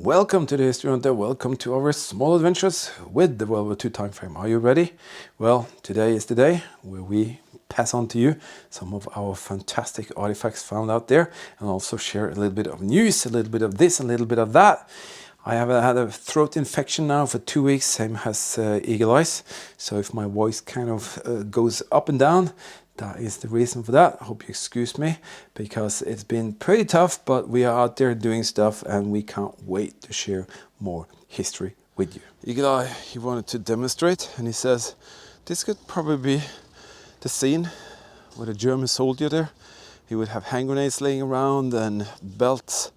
Welcome to the History Hunter, welcome to our small adventures with the WW2 time frame. Are you ready? Well, today is the day where we pass on to you some of our fantastic artifacts found out there and also share a little bit of news, a little bit of this, a little bit of that. I have had a throat infection now for 2 weeks, same as Eagle Eyes. So if my voice kind of goes up and down, that is the reason for that. I hope you excuse me, because it's been pretty tough, but we are out there doing stuff and we can't wait to share more history with you. Eagle Eye, he wanted to demonstrate, and he says this could probably be the scene with a German soldier there. He would have hand grenades laying around and belts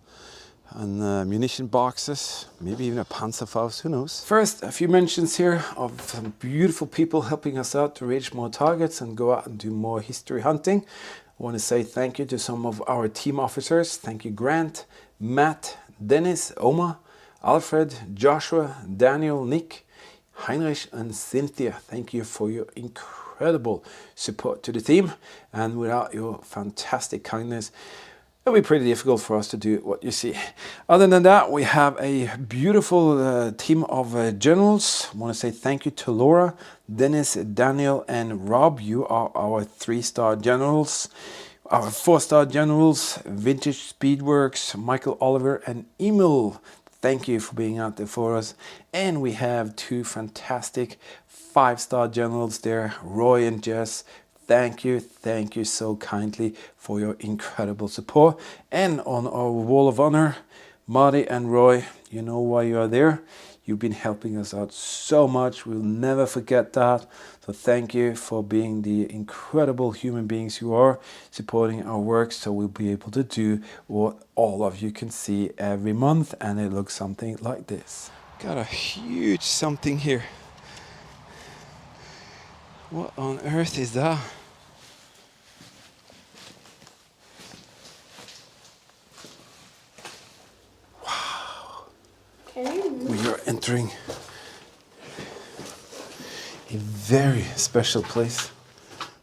and munition boxes, maybe even a Panzerfaust, who knows. First, a few mentions here of some beautiful people helping us out to reach more targets and go out and do more history hunting. I want to say thank you to some of our team officers. Thank you Grant, Matt, Dennis, Oma, Alfred, Joshua, Daniel, Nick, Heinrich and Cynthia. Thank you for your incredible support to the team, and without your fantastic kindness, it'll be pretty difficult for us to do what you see. Other than that, we have a beautiful team of generals. I want to say thank you to Laura, Dennis, Daniel, and Rob. You are our 3-star generals. Our 4-star generals, Vintage Speedworks, Michael Oliver, and Emil. Thank you for being out there for us. And we have 2 fantastic 5-star generals there, Roy and Jess. Thank you so kindly for your incredible support. And on our wall of honor, Marty and Roy, you know why you are there. You've been helping us out so much. We'll never forget that. So thank you for being the incredible human beings you are, supporting our work so we'll be able to do what all of you can see every month. And it looks something like this. Got a huge something here. What on earth is that? Wow. We are entering a very special place.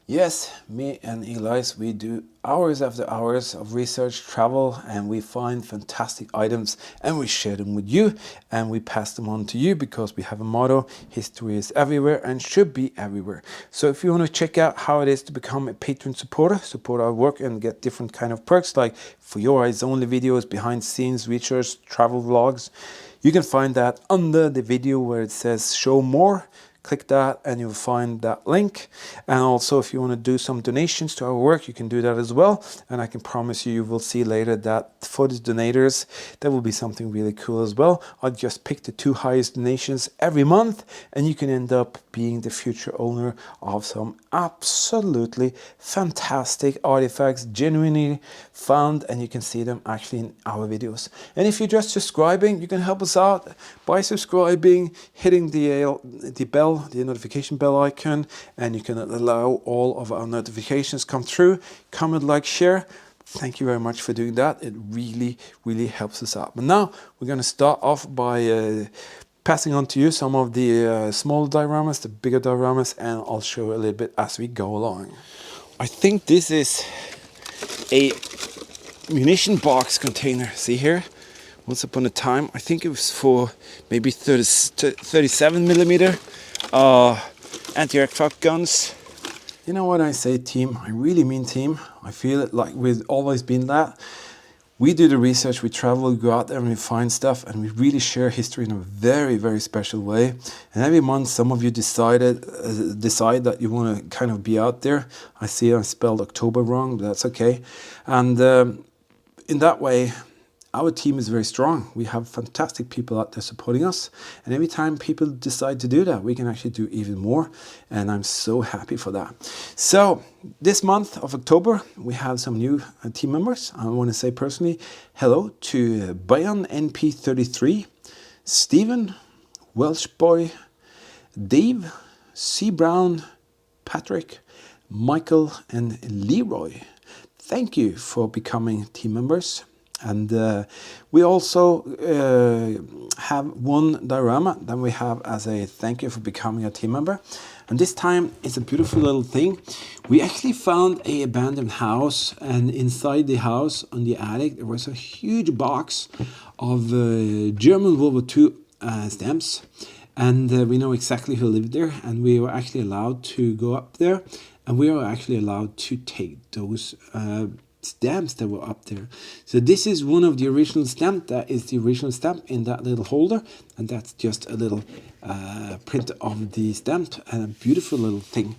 Yes, me and Elias, we do hours after hours of research, travel, and we find fantastic items and we share them with you and we pass them on to you because we have a motto: history is everywhere and should be everywhere. So if you want to check out how it is to become a patron supporter, support our work and get different kind of perks like for your eyes only videos, behind scenes, research, travel vlogs, you can find that under the video where it says show more. Click that and you'll find that link. And also if you want to do some donations to our work, you can do that as well. And I can promise you will see later that for the donators, there will be something really cool as well. I'll just pick the 2 highest donations every month and you can end up being the future owner of some absolutely fantastic artifacts, genuinely found, and you can see them actually in our videos. And if you're just subscribing, you can help us out by subscribing, hitting the bell, the notification bell icon, and you can allow all of our notifications come through. Comment, like, share. Thank you very much for doing that. It really helps us out. But now we're going to start off by passing on to you some of the smaller dioramas, the bigger dioramas, and I'll show you a little bit as we go along. I think this is a munition box container. See here? Once upon a time, I think it was for maybe 37 millimeter anti-aircraft guns. You know what I say, team? I really mean team. I feel it like we've always been that. We do the research, we travel, we go out there and we find stuff, and we really share history in a very special way. And every month some of you decide that you want to kind of be out there. I see I spelled October wrong, but that's okay. And in that way, our team is very strong. We have fantastic people out there supporting us. And every time people decide to do that, we can actually do even more. And I'm so happy for that. So this month of October, we have some new team members. I want to say personally, hello to Bayan NP33, Stephen, Welsh Boy, Dave, C. Brown, Patrick, Michael, and Leroy. Thank you for becoming team members. And we also have one diorama that we have as a thank you for becoming a team member. And this time it's a beautiful little thing. We actually found an abandoned house, and inside the house on the attic there was a huge box of German WW2 stamps, and we know exactly who lived there, and we were actually allowed to go up there, and we were actually allowed to take those stamps that were up there. So this is one of the original stamp. That is the original stamp in that little holder, and that's just a little print of the stamp, and a beautiful little thing.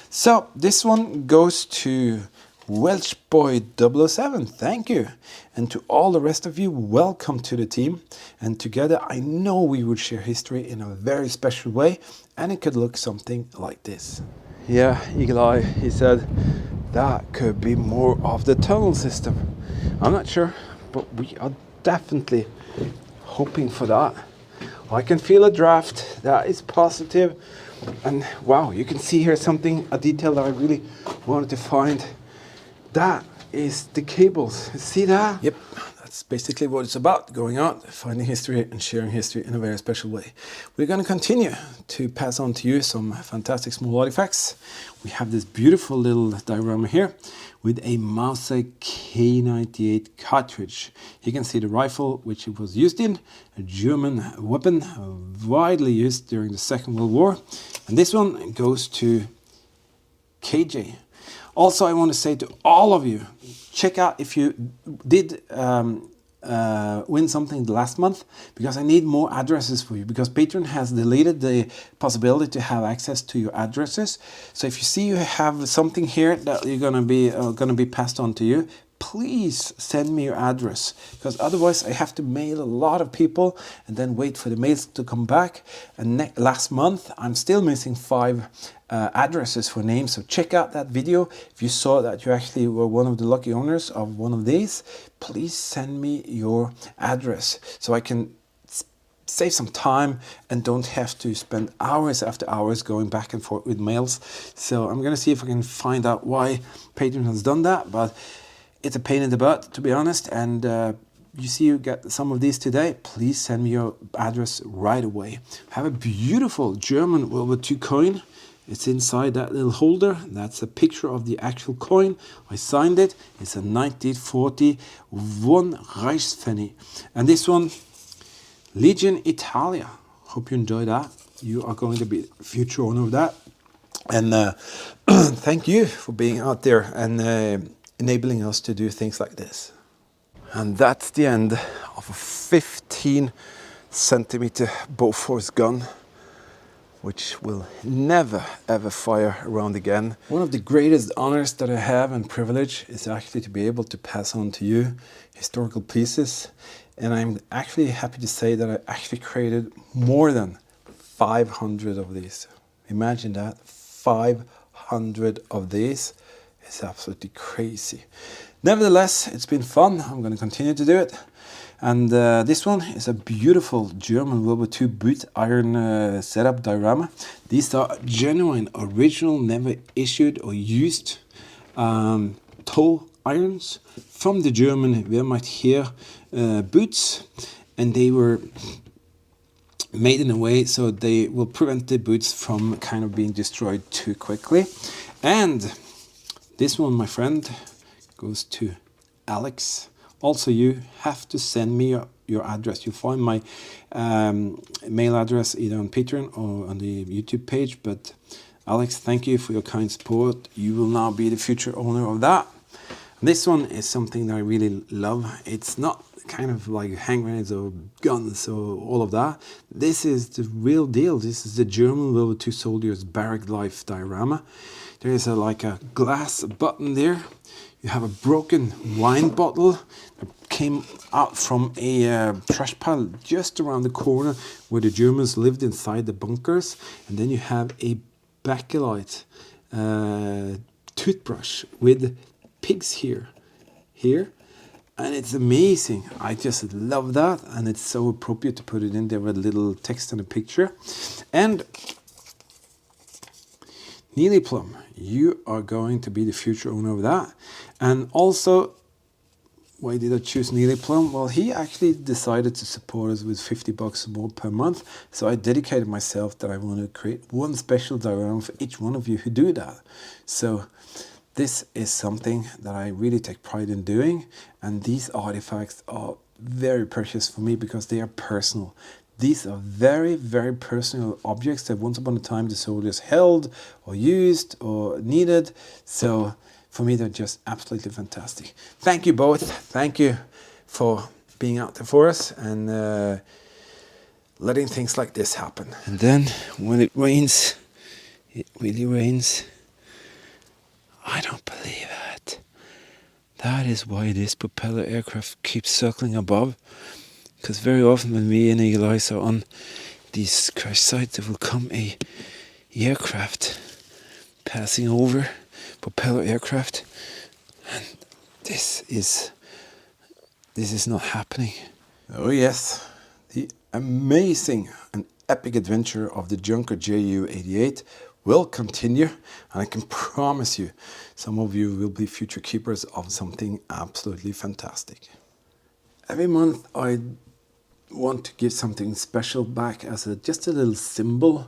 So this one goes to Welsh Boy 007, thank you. And to all the rest of you, welcome to the team. And together I know we would share history in a very special way, and it could look something like this. Yeah, Eagle Eye, he said, that could be more of the tunnel system. I'm not sure, but we are definitely hoping for that. I can feel a draft, that is positive. And wow, you can see here something, a detail that I really wanted to find. That is the cables. See that? Yep, that's basically what it's about, going out, finding history and sharing history in a very special way. We're going to continue to pass on to you some fantastic small artifacts. We have this beautiful little diorama here with a Mauser K98 cartridge. You can see the rifle which it was used in, a German weapon widely used during the Second World War. And this one goes to KJ. Also, I want to say to all of you, check out if you did win something last month, because I need more addresses for you, because Patreon has deleted the possibility to have access to your addresses. So if you see you have something here that you're gonna be passed on to you, please send me your address, because otherwise I have to mail a lot of people and then wait for the mails to come back. And last month I'm still missing 5 addresses for names. So check out that video. If you saw that you actually were one of the lucky owners of one of these, please send me your address so I can save some time and don't have to spend hours after hours going back and forth with mails. So I'm gonna see if I can find out why Patreon has done that, but it's a pain in the butt, to be honest. And you see you get some of these today, please send me your address right away. Have a beautiful German World War II coin. It's inside that little holder. That's a picture of the actual coin. I signed it. It's a 1940 1 Reichspfennig. And this one, Legion Italia. Hope you enjoy that. You are going to be the future owner of that. And thank you for being out there and enabling us to do things like this. And that's the end of a 15 centimeter Bofors gun, which will never ever fire around again. One of the greatest honors that I have and privilege is actually to be able to pass on to you historical pieces. And I'm actually happy to say that I actually created more than 500 of these. Imagine that, 500 of these. It's absolutely crazy. Nevertheless, it's been fun. I'm going to continue to do it. And this one is a beautiful German World War II boot iron setup diorama. These are genuine, original, never issued or used toe irons from the German Wehrmacht here boots. And they were made in a way so they will prevent the boots from kind of being destroyed too quickly. And this one, my friend, goes to Alex. Also, you have to send me your address. You'll find my mail address either on Patreon or on the YouTube page. But Alex, thank you for your kind support. You will now be the future owner of that. This one is something that I really love. It's not kind of like hand grenades or guns or all of that. This is the real deal. This is the German World War II soldiers' barrack life diorama. There is like a glass button there. You have a broken wine bottle that came out from a trash pile just around the corner where the Germans lived inside the bunkers. And then you have a bakelite toothbrush with pigs here. And it's amazing. I just love that. And it's so appropriate to put it in there with a little text and a picture. And Neely Plum, you are going to be the future owner of that. And also, why did I choose Neely Plum? Well, he actually decided to support us with $50 more per month. So I dedicated myself that I want to create one special diorama for each one of you who do that. So this is something that I really take pride in doing. And these artifacts are very precious for me because they are personal. These are very, very personal objects that once upon a time the soldiers held or used or needed. So for me, they're just absolutely fantastic. Thank you both. Thank you for being out there for us and letting things like this happen. And then when it rains, it really rains. I don't believe it. That is why this propeller aircraft keeps circling above. Because very often when me and Eagle Eyes are on these crash sites, there will come a aircraft passing over, propeller aircraft, and this is not happening. Oh yes, the amazing and epic adventure of the Junker Ju-88 will continue, and I can promise you, some of you will be future keepers of something absolutely fantastic. Every month I want to give something special back as just a little symbol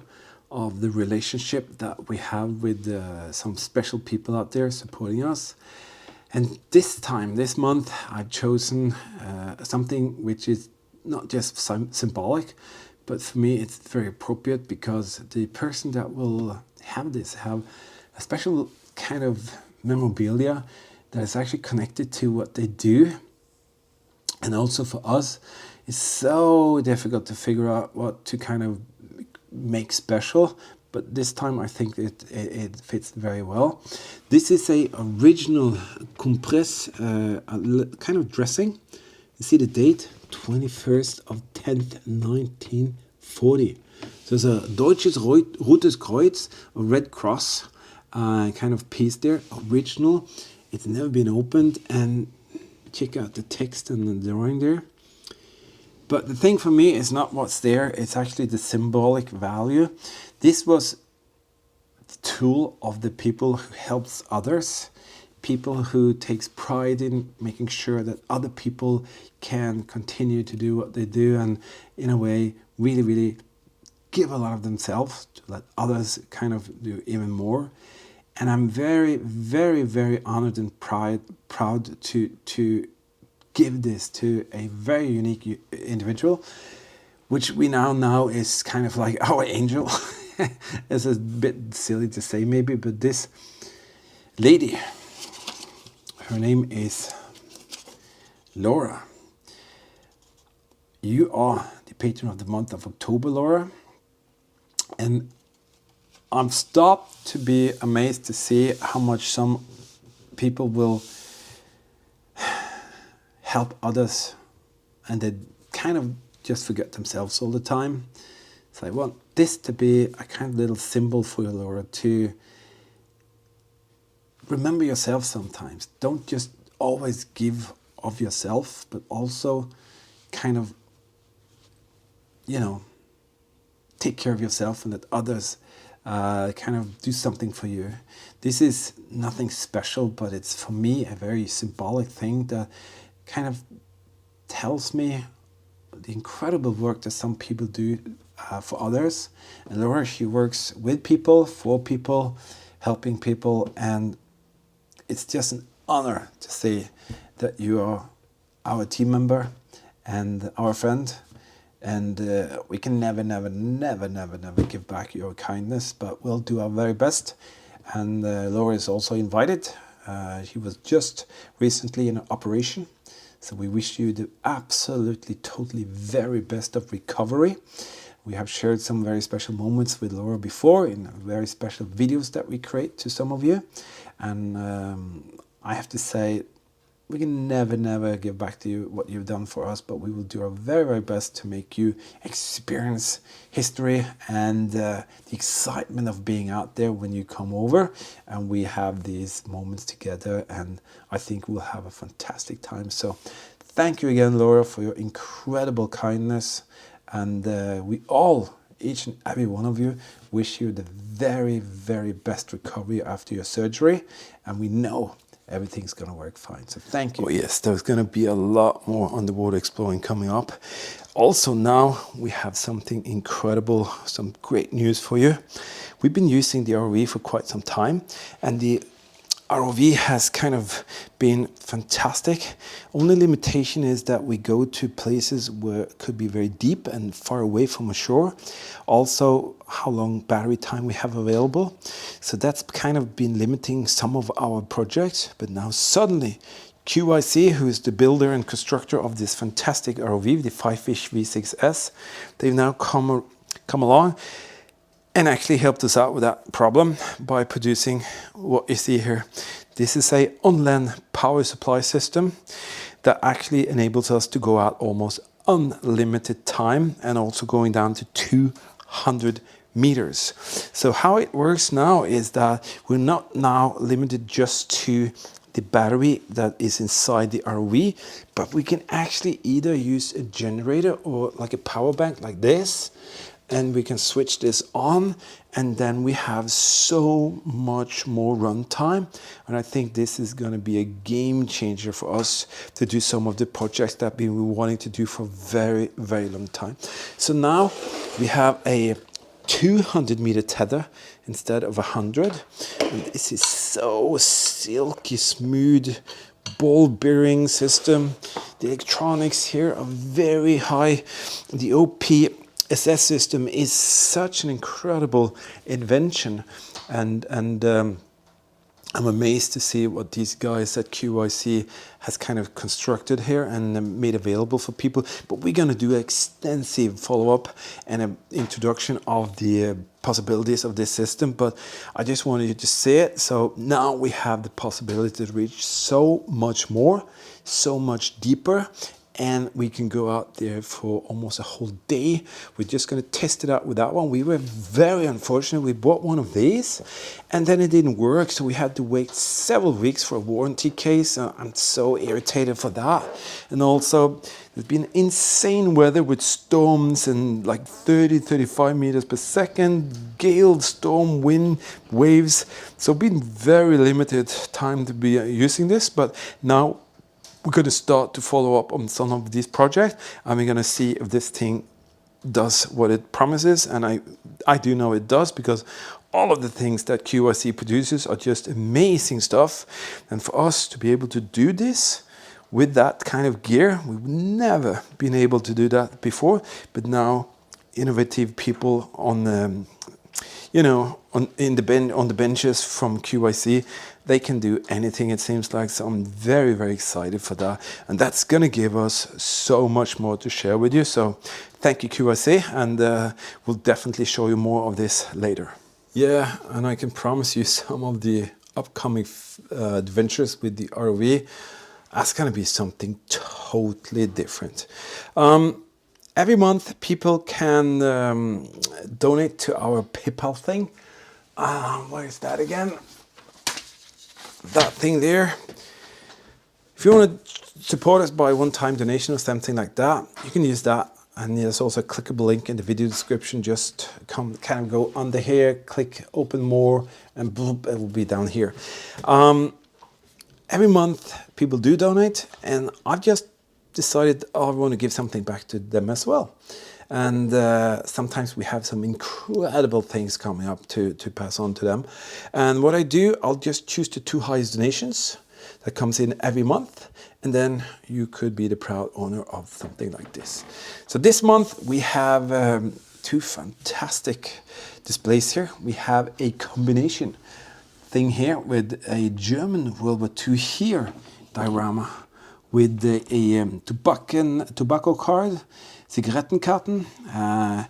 of the relationship that we have with some special people out there supporting us. And this month, I've chosen something which is not just symbolic, but for me it's very appropriate because the person that will have a special kind of memorabilia that is actually connected to what they do. And also for us, it's so difficult to figure out what to kind of make special, but this time I think it fits very well. This is a original compress kind of dressing. You see the date, 21st of 10th, 1940. So it's a Deutsches Rotes Kreuz, a Red Cross kind of piece there, original. It's never been opened, and check out the text and the drawing there. But the thing for me is not what's there, it's actually the symbolic value. This was the tool of the people who helps others, people who takes pride in making sure that other people can continue to do what they do and in a way really, really give a lot of themselves to let others kind of do even more. And I'm very, very, very honored and proud to give this to a very unique individual, which we now know is kind of like our angel. It's a bit silly to say maybe, but this lady, her name is Laura. You are the patron of the month of October, Laura. And I'm stopped to be amazed to see how much some people will help others and they kind of just forget themselves all the time. So I want this to be a kind of little symbol for you, Laura, to remember yourself sometimes. Don't just always give of yourself, but also kind of, take care of yourself and let others kind of do something for you. This is nothing special, but it's for me a very symbolic thing that kind of tells me the incredible work that some people do for others. And Laura, she works with people, for people, helping people, and it's just an honor to say that you are our team member and our friend. And we can never give back your kindness, but we'll do our very best. And Laura is also invited. She was just recently in an operation. So we wish you the absolutely, totally very best of recovery. We have shared some very special moments with Laura before in very special videos that we create to some of you. And I have to say, we can never give back to you what you've done for us, but we will do our very, very best to make you experience history and the excitement of being out there when you come over and we have these moments together, and I think we'll have a fantastic time. So thank you again, Laura, for your incredible kindness, and we all, each and every one of you, wish you the very, very best recovery after your surgery, and we know everything's going to work fine. So thank you. Oh yes, there's going to be a lot more underwater exploring coming up. Also now we have something incredible, some great news for you. We've been using the ROV for quite some time, and the ROV has kind of been fantastic. Only limitation is that we go to places where it could be very deep and far away from a shore. Also, how long battery time we have available. So that's kind of been limiting some of our projects. But now suddenly, QYSea, who is the builder and constructor of this fantastic ROV, the Fifish V6S, they've now come along and actually helped us out with that problem by producing what you see here. This is a on-land power supply system that actually enables us to go out almost unlimited time and also going down to 200 meters. So how it works now is that we're not now limited just to the battery that is inside the ROV, but we can actually either use a generator or like a power bank like this, and we can switch this on, and then we have so much more runtime. And I think this is going to be a game changer for us to do some of the projects that we were wanting to do for a very, very long time. So now we have a 200-meter tether instead of 100. And this is so silky smooth ball bearing system. The electronics here are very high. The OPSS system is such an incredible invention, and I'm amazed to see what these guys at QYSea has kind of constructed here and made available for people. But we're going to do extensive follow-up and an introduction of the possibilities of this system. But I just wanted you to see it. So now we have the possibility to reach so much more, so much deeper. And we can go out there for almost a whole day. We're just going to test it out with that one. We were very unfortunate. We bought one of these and then it didn't work. So we had to wait several weeks for a warranty case. I'm so irritated for that. And also there's been insane weather with storms and like 30, 35 meters per second, gale, storm, wind, waves. So been very limited time to be using this, but now we're going to start to follow up on some of these projects, and we're going to see if this thing does what it promises. And I do know it does, because all of the things that QYSea produces are just amazing stuff. And for us to be able to do this with that kind of gear, we've never been able to do that before. But now innovative people on the on the benches from QYSea, they can do anything, it seems like. So I'm very, very excited for that. And that's going to give us so much more to share with you. So thank you, QYSea, and we'll definitely show you more of this later. Yeah, and I can promise you some of the upcoming adventures with the ROV, that's going to be something totally different. Every month, people can donate to our PayPal thing. What is that again? That thing there. If you want to support us by one-time donation or something like that, you can use that. And there's also a clickable link in the video description. Just kind of go under here, click open more, and boop, it will be down here. Every month, people do donate, and I've just decided I want to give something back to them as well. And sometimes we have some incredible things coming up to pass on to them. And what I do, I'll just choose the 2 highest donations that comes in every month, and then you could be the proud owner of something like this. So this month we have 2 fantastic displays here. We have a combination thing here with a German World War II here diorama with a tobacco card, Zigarettenkarten, a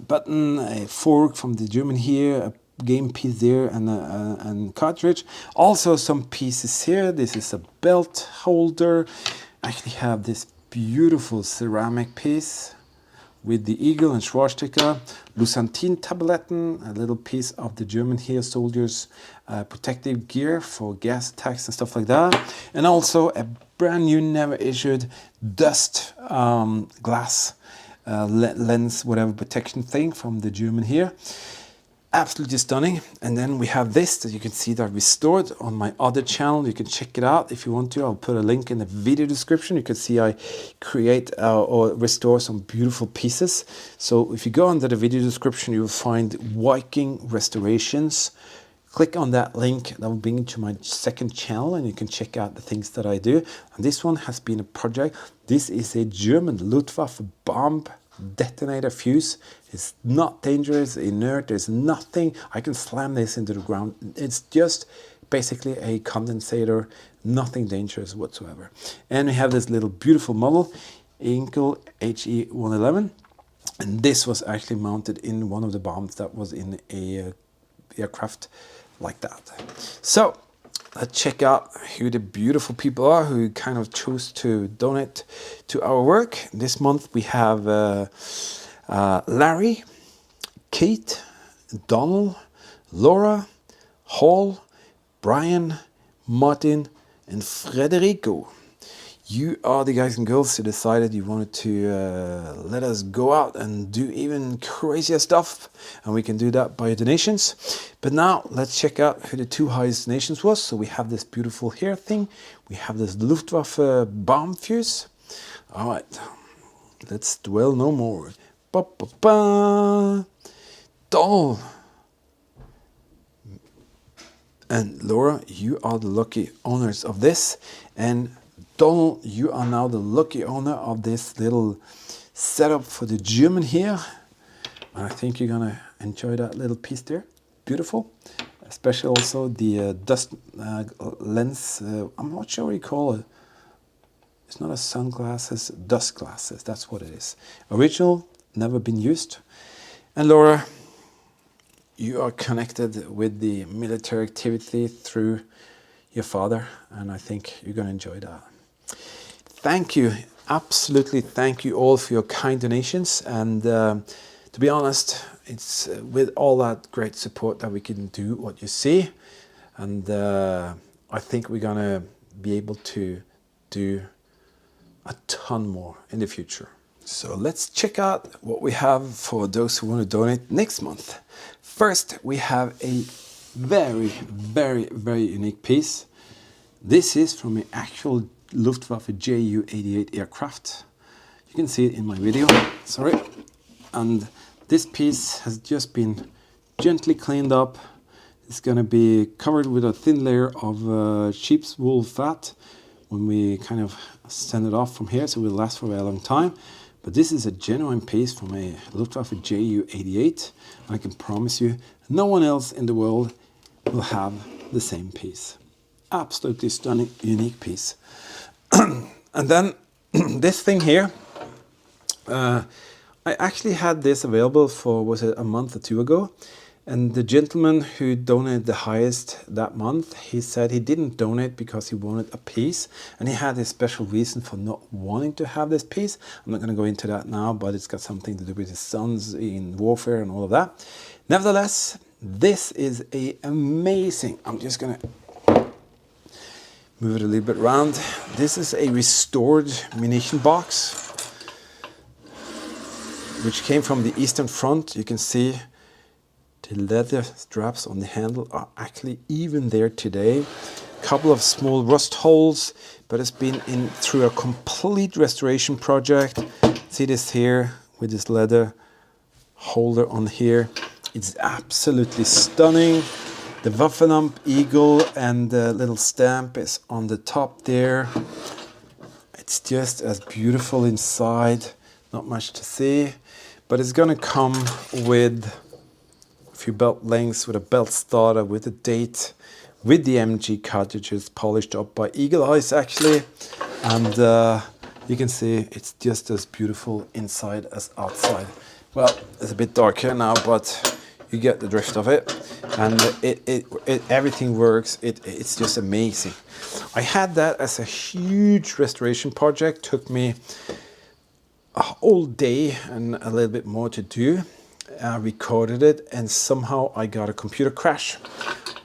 button, a fork from the German here, a game piece there, and cartridge. Also some pieces here. This is a belt holder. I actually have this beautiful ceramic piece with the eagle and swastika, Lusantin-Tabletten, a little piece of the German here soldiers' protective gear for gas attacks and stuff like that. And also a brand new, never issued dust glass lens, whatever protection thing from the German here. Absolutely stunning. And then we have this that you can see that I restored on my other channel. You can check it out if you want to. I'll put a link in the video description. You can see I create or restore some beautiful pieces. So if you go under the video description, you will find Viking restorations click on that link. That will bring you to my second channel, and you can check out the things that I do. And this one has been a project. This is a German Luftwaffe bomb detonator fuse. It's not dangerous, inert, there's nothing. I can slam this into the ground. It's just basically a condensator, nothing dangerous whatsoever. And we have this little beautiful model, Inkel HE111. And this was actually mounted in one of the bombs that was in a aircraft like that. So let's check out who the beautiful people are who kind of chose to donate to our work. This month we have Larry, Kate, Donald, Laura, Hall, Brian, Martin, and Frederico. You are the guys and girls who decided you wanted to let us go out and do even crazier stuff, and we can do that by donations. But now let's check out who the two highest donations was. So we have this beautiful hair thing, we have this Luftwaffe bomb fuse. All right, let's dwell no more. Ba, ba, ba. Donald and Laura, you are the lucky owners of this, and Donald, you are now the lucky owner of this little setup for the German here. I think you're gonna enjoy that little piece there. Beautiful. Especially also the dust lens. I'm not sure what you call it. It's not a sunglasses, dust glasses. That's what it is. Original, never been used. And Laura, you are connected with the military activity through your father, and I think you're gonna enjoy that. Thank you, absolutely thank you all for your kind donations, and to be honest, it's with all that great support that we can do what you see, and I think we're gonna be able to do a ton more in the future. So let's check out what we have for those who want to donate next month. First, we have a very unique piece. This is from an actual Luftwaffe Ju-88 aircraft. You can see it in my video, sorry. And this piece has just been gently cleaned up. It's gonna be covered with a thin layer of sheep's wool fat when we kind of send it off from here, so it will last for a very long time. But this is a genuine piece from a Luftwaffe Ju-88, and I can promise you no one else in the world will have the same piece. Absolutely stunning, unique piece. And then this thing here, I actually had this available for, was it a month or two ago? And the gentleman who donated the highest that month, he said he didn't donate because he wanted a piece, and he had a special reason for not wanting to have this piece. I'm not going to go into that now, but it's got something to do with his sons in warfare and all of that. Nevertheless, this is a amazing, I'm just going to move it a little bit around. This is a restored munition box, which came from the Eastern Front. You can see the leather straps on the handle are actually even there today. A couple of small rust holes, but it's been in through a complete restoration project. See this here with this leather holder on here. It's absolutely stunning. The Waffenamt eagle and the little stamp is on the top there. It's just as beautiful inside. Not much to see, but it's gonna come with a few belt lengths, with a belt starter, with a date, with the MG cartridges polished up by Eagle Eyes actually. And you can see it's just as beautiful inside as outside. Well, it's a bit darker now, but you get the drift of it, and everything works. It's just amazing. I had that as a huge restoration project. Took me a whole day and a little bit more to do. I recorded it, and somehow I got a computer crash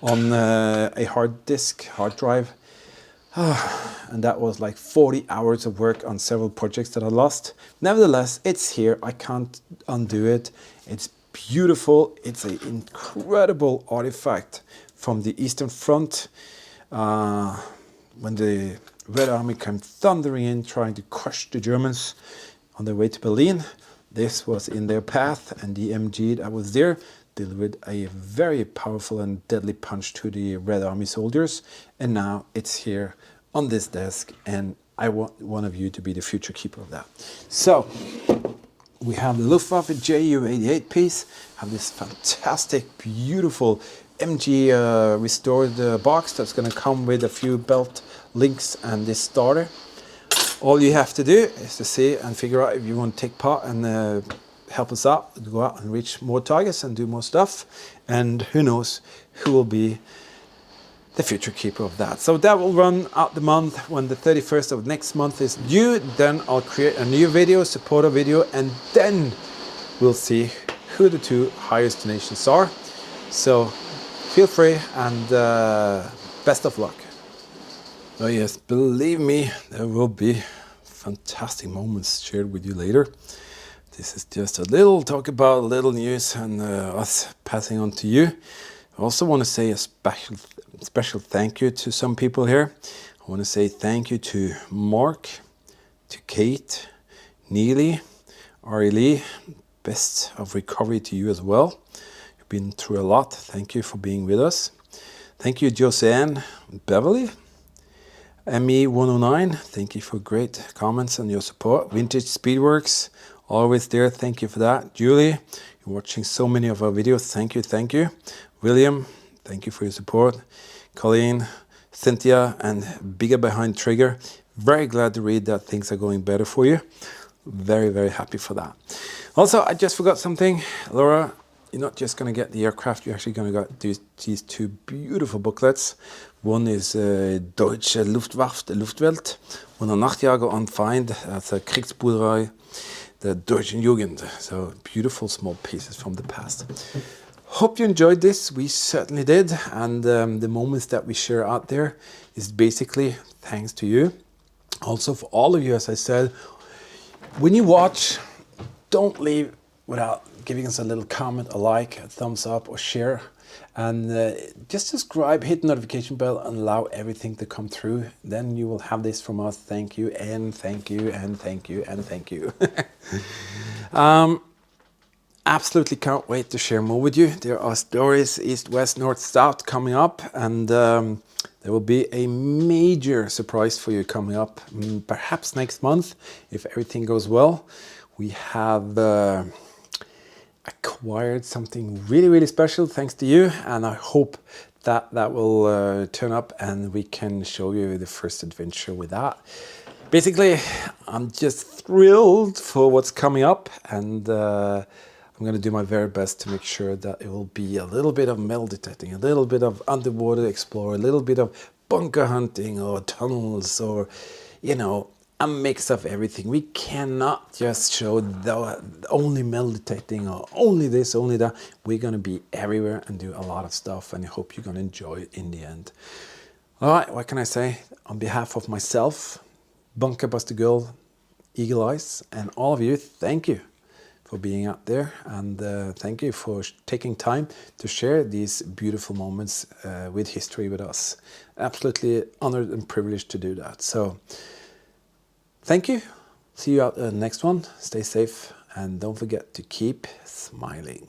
on a hard drive. And that was like 40 hours of work on several projects that I lost. Nevertheless, it's here. I can't undo it. It's beautiful. It's an incredible artifact from the Eastern Front. When the Red Army came thundering in, trying to crush the Germans on their way to Berlin, this was in their path, and the MG that was there delivered a very powerful and deadly punch to the Red Army soldiers, and now it's here on this desk, and I want one of you to be the future keeper of that. So we have the Luftwaffe Ju-88 piece, have this fantastic, beautiful MG restored box that's going to come with a few belt links and this starter. All you have to do is to see and figure out if you want to take part and help us out, to go out and reach more targets and do more stuff. And who knows who will be the future keeper of that. So that will run out the month. When the 31st of next month is due, then I'll create a new video, supporter video, and then we'll see who the 2 highest donations are. So feel free, and best of luck. Oh yes, believe me, there will be fantastic moments shared with you later. This is just a little talk about little news and us passing on to you. I also want to say a special thank you to some people here. I want to say thank you to Mark, to Kate, Neely, Ari Lee. Best of recovery to you as well. You've been through a lot. Thank you for being with us. Thank you, Joseanne, Beverly, ME109. Thank you for great comments and your support. Vintage Speedworks, always there. Thank you for that. Julie, you're watching so many of our videos. Thank you, thank you. William, thank you for your support. Colleen, Cynthia, and Bigger Behind Trigger. Very glad to read that things are going better for you. Very, very happy for that. Also, I just forgot something. Laura, you're not just going to get the aircraft, you're actually going to get these 2 beautiful booklets. One is Deutsche Luftwaffe, the Luftwelt, und ein Nachtjager und Feind, that's a Kriegsbullerei, the Deutschen Jugend. So beautiful small pieces from the past. Hope you enjoyed this. We certainly did, and the moments that we share out there is basically thanks to you. Also for all of you, as I said, when you watch, don't leave without giving us a little comment, a like, a thumbs up, or share. And just subscribe, hit the notification bell, and allow everything to come through. Then you will have this from us. Thank you, and thank you, and thank you, and thank you. Absolutely can't wait to share more with you. There are stories east, west, north, south coming up, and there will be a major surprise for you coming up, perhaps next month, if everything goes well. We have acquired something really, really special thanks to you, and I hope that that will turn up and we can show you the first adventure with that. Basically, I'm just thrilled for what's coming up, and I'm going to do my very best to make sure that it will be a little bit of metal detecting, a little bit of underwater explore, a little bit of bunker hunting or tunnels, or, you know, a mix of everything. We cannot just show only metal detecting or only this, only that. We're going to be everywhere and do a lot of stuff, and I hope you're going to enjoy it in the end. All right, what can I say? On behalf of myself, Bunker Buster Girl, Eagle Eyes, and all of you, thank you for being out there, and thank you for taking time to share these beautiful moments with history with us. Absolutely honored and privileged to do that. So thank you. See you out the next one. Stay safe, and don't forget to keep smiling.